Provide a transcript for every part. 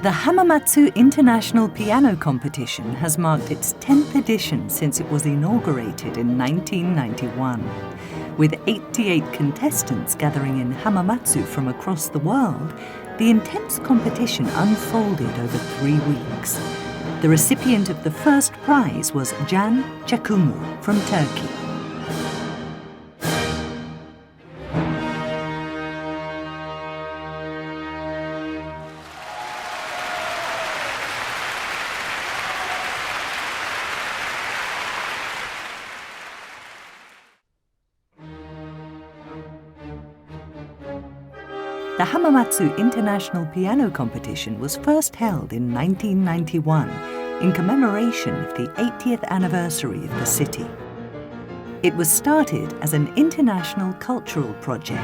The Hamamatsu International Piano Competition has marked its 10th edition since it was inaugurated in 1991. With 88 contestants gathering in Hamamatsu from across the world, the intense competition unfolded over 3 weeks. The recipient of the first prize was Can Cakmur from Turkey. The Hamamatsu International Piano Competition was first held in 1991 in commemoration of the 80th anniversary of the city. It was started as an international cultural project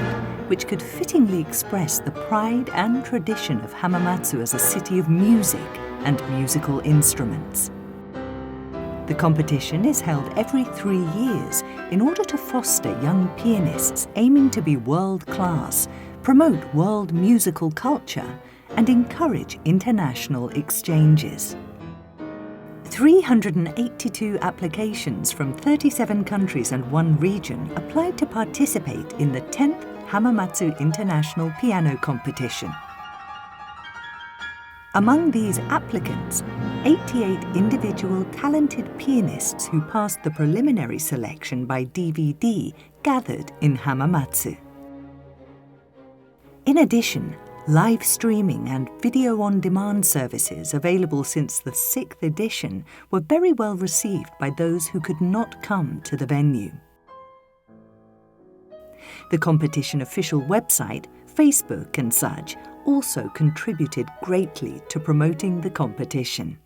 which could fittingly express the pride and tradition of Hamamatsu as a city of music and musical instruments. The competition is held every 3 years in order to foster young pianists aiming to be world-class, promote world musical culture, and encourage international exchanges. 382 applications from 37 countries and 1 region applied to participate in the 10th Hamamatsu International Piano Competition. Among these applicants, 88 individual talented pianists who passed the preliminary selection by DVD gathered in Hamamatsu. In addition, live streaming and video-on-demand services available since the 6th edition were very well received by those who could not come to the venue. The competition official website, Facebook and such, also contributed greatly to promoting the competition.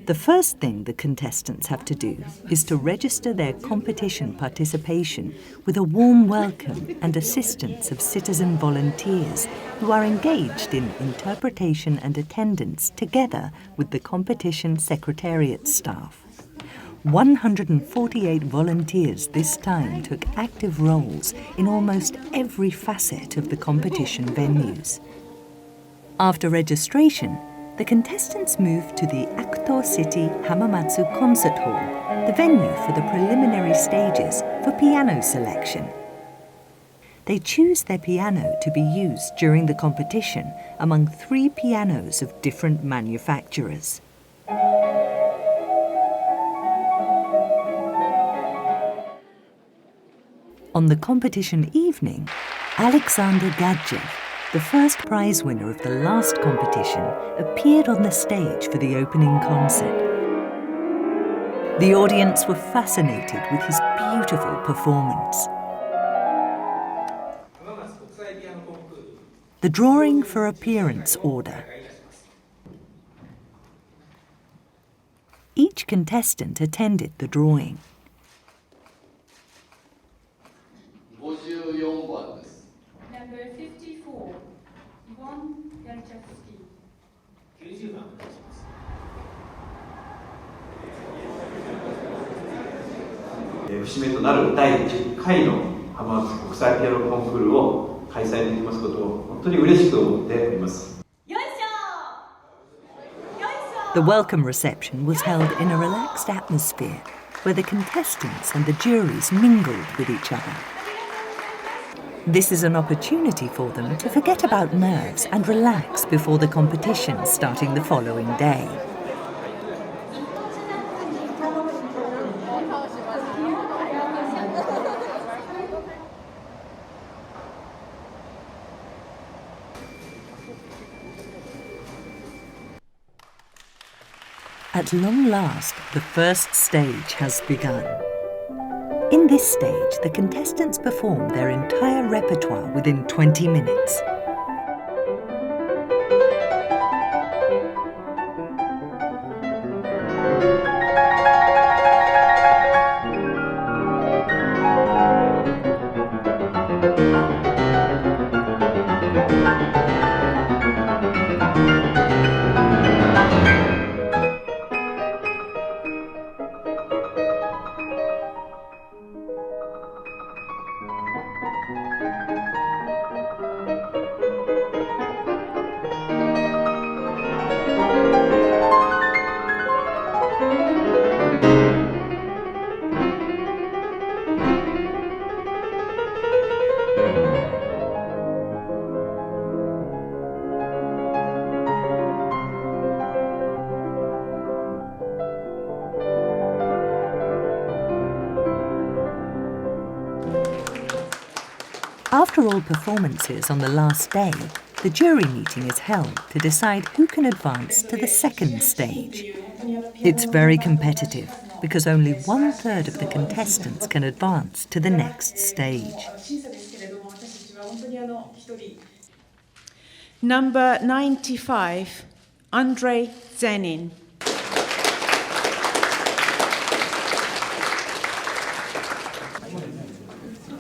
The first thing the contestants have to do is to register their competition participation with a warm welcome and assistance of citizen volunteers who are engaged in interpretation and attendance together with the competition secretariat staff. 148 volunteers this time took active roles in almost every facet of the competition venues. After registration, the contestants moved to the City Hamamatsu Concert Hall, the venue for the preliminary stages for piano selection. They choose their piano to be used during the competition among 3 pianos of different manufacturers. On the competition evening, Alexander Gadjev, the first prize winner of the last competition, appeared on the stage for the opening concert. The audience were fascinated with his beautiful performance. The drawing for appearance order. Each contestant attended the drawing. Number 54, Von Yarchevsky. 節目となる第10回の浜松国際ピアノコンクールを開催できますことを本当に嬉しく思っております。The welcome reception was held in a relaxed atmosphere where the contestants and the juries mingled with each other. This is an opportunity for them to forget about nerves and relax before the competition starting the following day. At long last, the first stage has begun. In this stage, the contestants perform their entire repertoire within 20 minutes. After all performances on the last day, the jury meeting is held to decide who can advance to the second stage. It's very competitive because only 1/3 of the contestants can advance to the next stage. Number 95, Andrei Zenin.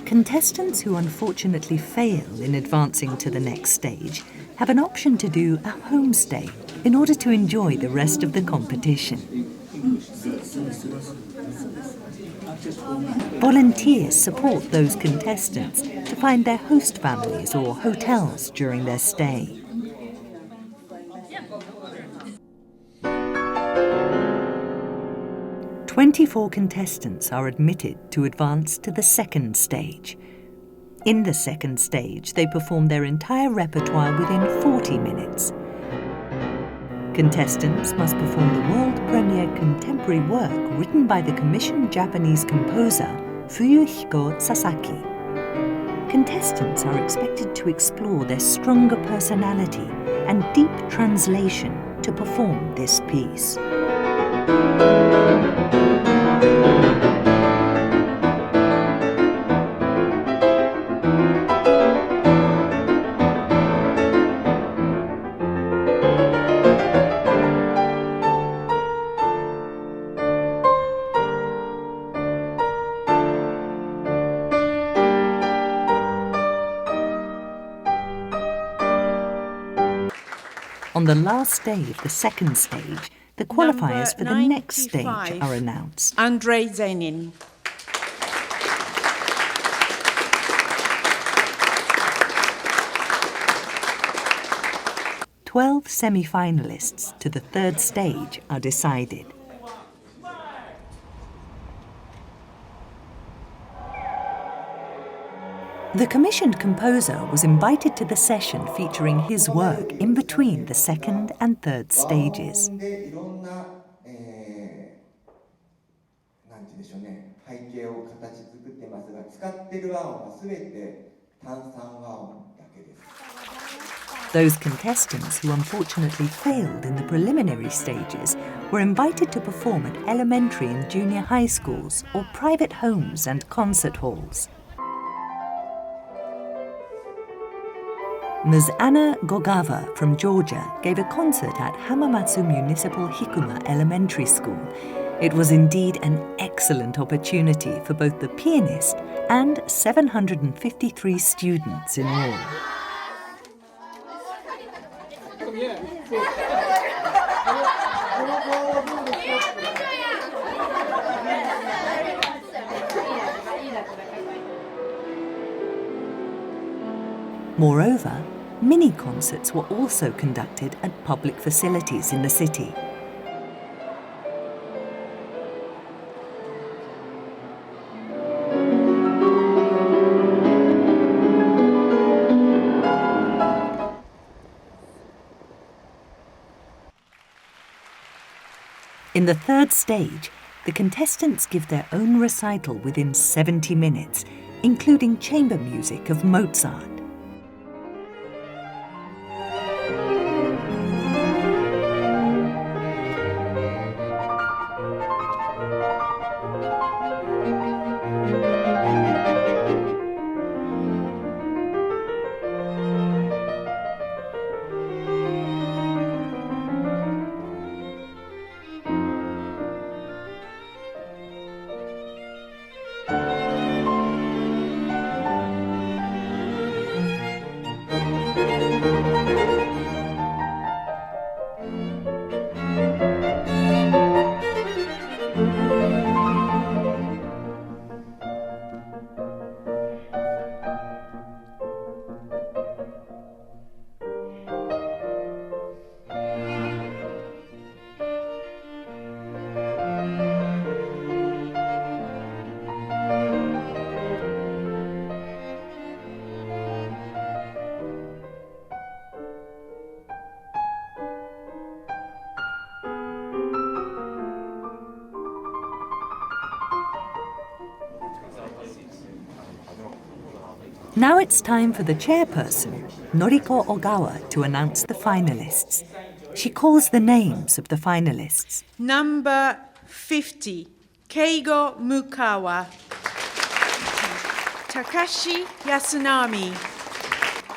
Contestants who unfortunately fail in advancing to the next stage have an option to do a homestay in order to enjoy the rest of the competition. Volunteers support those contestants to find their host families or hotels during their stay. "24 contestants are admitted to advance to the second stage. In the second stage, they perform their entire repertoire within 40 minutes. Contestants must perform the world premiere contemporary work written by the commissioned Japanese composer Fuyuhiko Sasaki. Contestants are expected to explore their stronger personality and deep translation to perform this piece. On the last day of the second stage, the qualifiers for the next stage are announced. Andrei Zenin. "12 semi-finalists to the third stage are decided. The commissioned composer was invited to the session featuring his work in between the second and third stages. Those contestants who unfortunately failed in the preliminary stages were invited to perform at elementary and junior high schools or private homes and concert halls. Ms. Anna Gogawa from Georgia gave a concert at Hamamatsu Municipal Hikuma Elementary School. It was indeed an excellent opportunity for both the pianist and 753 students in all. Moreover, mini-concerts were also conducted at public facilities in the city. In the third stage, the contestants give their own recital within 70 minutes, including chamber music of Mozart. Now it's time for the chairperson, Noriko Ogawa, to announce the finalists. She calls the names of the finalists. Number 50, Keigo Mukawa. Takashi Yasunami.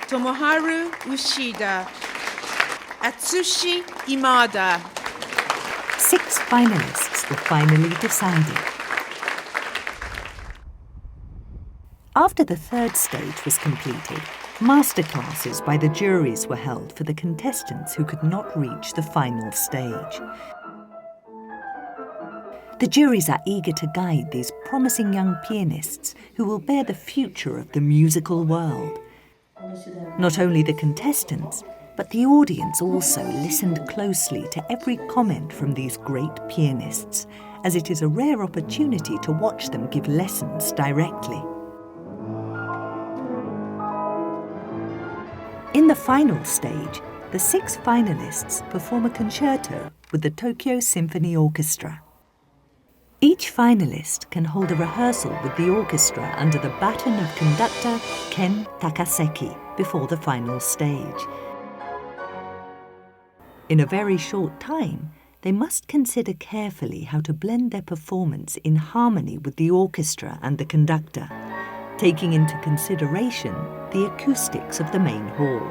Tomoharu Ushida. Atsushi Imada. 6 finalists were finally decided. After the third stage was completed, masterclasses by the juries were held for the contestants who could not reach the final stage. The juries are eager to guide these promising young pianists who will bear the future of the musical world. Not only the contestants, but the audience also listened closely to every comment from these great pianists, as it is a rare opportunity to watch them give lessons directly. In the final stage, the 6 finalists perform a concerto with the Tokyo Symphony Orchestra. Each finalist can hold a rehearsal with the orchestra under the baton of conductor Ken Cakmur before the final stage. In a very short time, they must consider carefully how to blend their performance in harmony with the orchestra and the conductor, taking into consideration the acoustics of the main hall.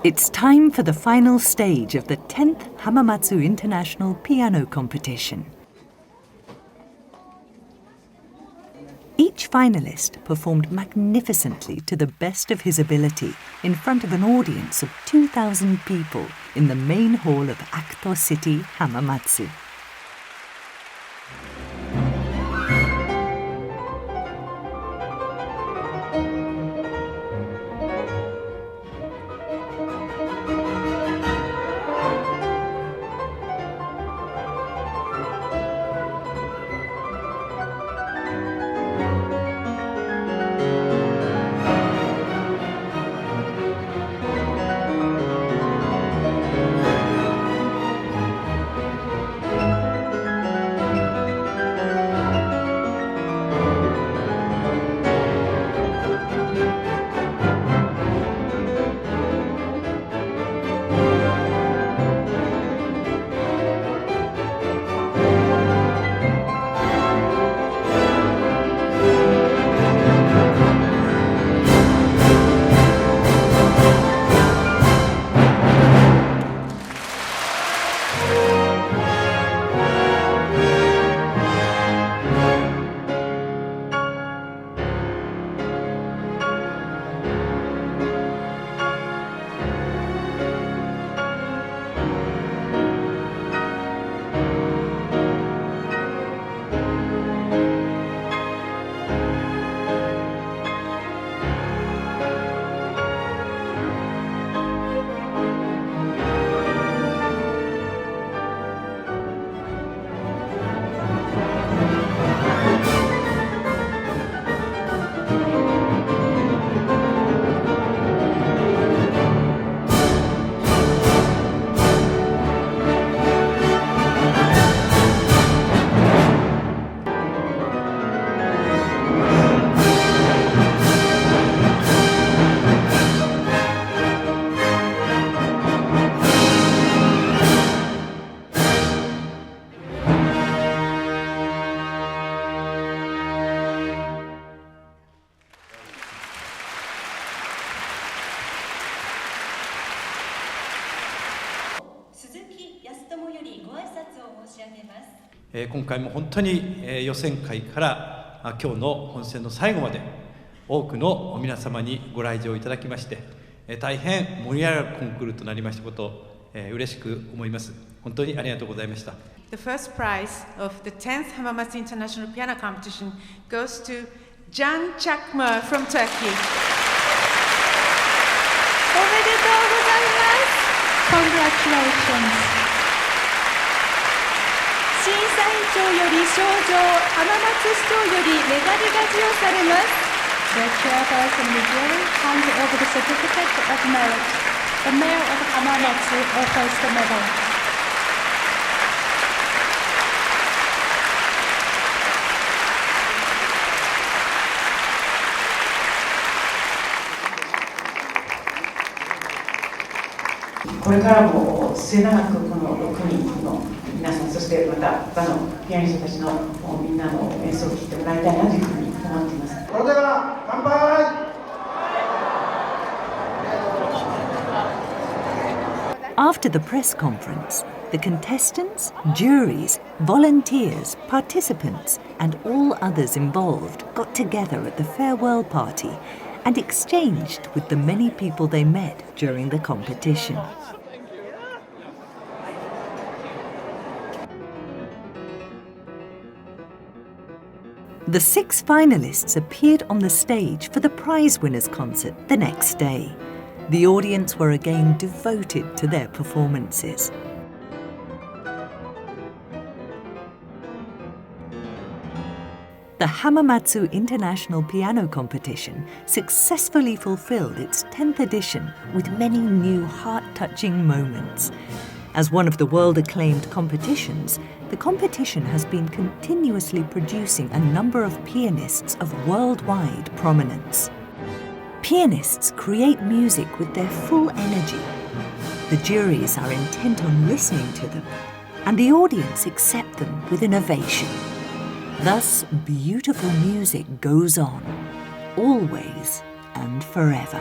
It's time for the final stage of the 10th Hamamatsu International Piano Competition. Each finalist performed magnificently to the best of his ability in front of an audience of 2,000 people in the main hall of Acto City, Hamamatsu.今回も本当に予選会から今日の本戦の最後まで多くの皆様にご来場いただきまして大変盛り上がるコンクールとなりましたことを嬉しく思います。本当にありがとうございました。The first prize of the 10th Hamamatsu International Piano Competition goes to Can Cakmur from Turkey. おめでとうございます。Congratulations. 審査委員長より賞状、浜松市長よりメダルが授与されます。The chairperson of the jury hands over the certificate of merit. The mayor of Hamamatsu offers the medal. これからも末永くこの6人の皆さん、そしてまた他のピアニストたちのみんなの演奏を聴いてもらいたいなというふうに思っています。それでは乾杯。After the press conference, the contestants, juries, volunteers, participants, and all others involved got together at the farewell party and exchanged with the many people they met during the competition. The 6 finalists appeared on the stage for the prize winners' concert the next day. The audience were again devoted to their performances. The Hamamatsu International Piano Competition successfully fulfilled its 10th edition with many new heart-touching moments. As one of the world-acclaimed competitions, the competition has been continuously producing a number of pianists of worldwide prominence. Pianists create music with their full energy. The juries are intent on listening to them, and the audience accept them with an ovation. Thus, beautiful music goes on, always and forever.